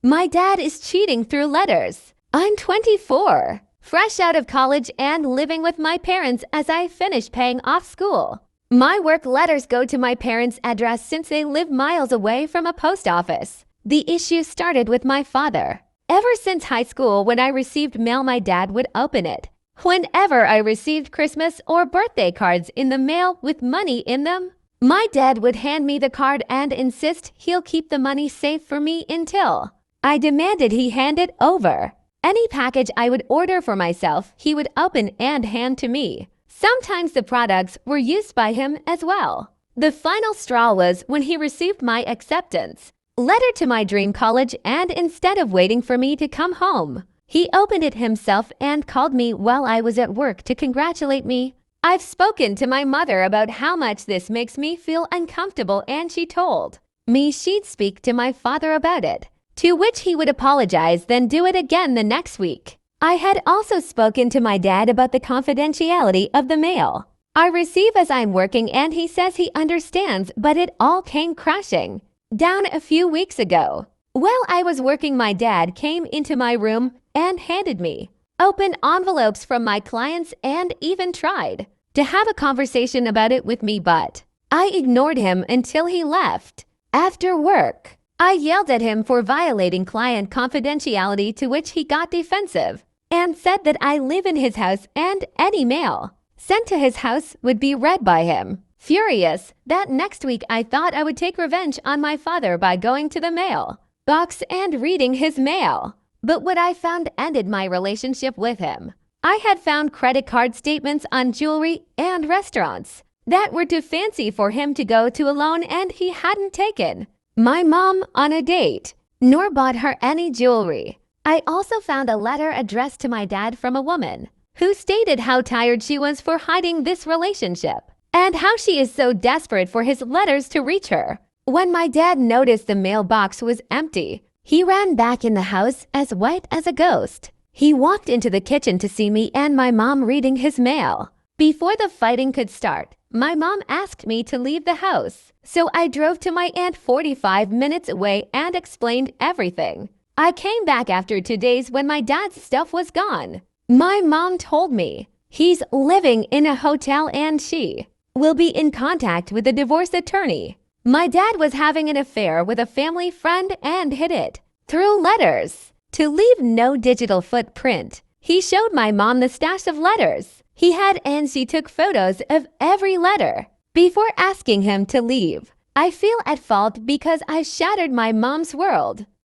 My dad is cheating through letters. I'm 24, fresh out of college and living with my parents as I finish paying off school. My work letters go to my parents' address since they live miles away from a post office. The issue started with my father. Ever since high school, when I received mail, my dad would open it. Whenever I received Christmas or birthday cards in the mail with money in them, my dad would hand me the card and insist he'll keep the money safe for me until I demanded he hand it over. Any package I would order for myself, he would open and hand to me. Sometimes the products were used by him as well. The final straw was when he received my acceptance letter to my dream college, and instead of waiting for me to come home, he opened it himself and called me while I was at work to congratulate me. I've spoken to my mother about how much this makes me feel uncomfortable, and she told me she'd speak to my father about it, to which he would apologize, then do it again the next week. I had also spoken to my dad about the confidentiality of the mail I receive as I'm working, and he says he understands, but it all came crashing down a few weeks ago. While I was working, my dad came into my room and handed me open envelopes from my clients and even tried to have a conversation about it with me, but I ignored him until he left. After work, I yelled at him for violating client confidentiality, to which he got defensive and said that I live in his house and any mail sent to his house would be read by him. Furious, that next week I thought I would take revenge on my father by going to the mail box and reading his mail. But what I found ended my relationship with him. I had found credit card statements on jewelry and restaurants that were too fancy for him to go to alone, and he hadn't taken my mom on a date, nor bought her any jewelry. I also found a letter addressed to my dad from a woman who stated how tired she was for hiding this relationship and how she is so desperate for his letters to reach her. When my dad noticed the mailbox was empty, he ran back in the house as white as a ghost. He walked into the kitchen to see me and my mom reading his mail. Before the fighting could start, my mom asked me to leave the house, so I drove to my aunt 45 minutes away and explained everything. I came back after 2 days when my dad's stuff was gone. My mom told me he's living in a hotel and she will be in contact with the divorce attorney. My dad was having an affair with a family friend and hid it through letters to leave no digital footprint. He showed my mom the stash of letters he had, and she took photos of every letter before asking him to leave. I feel at fault because I shattered my mom's world.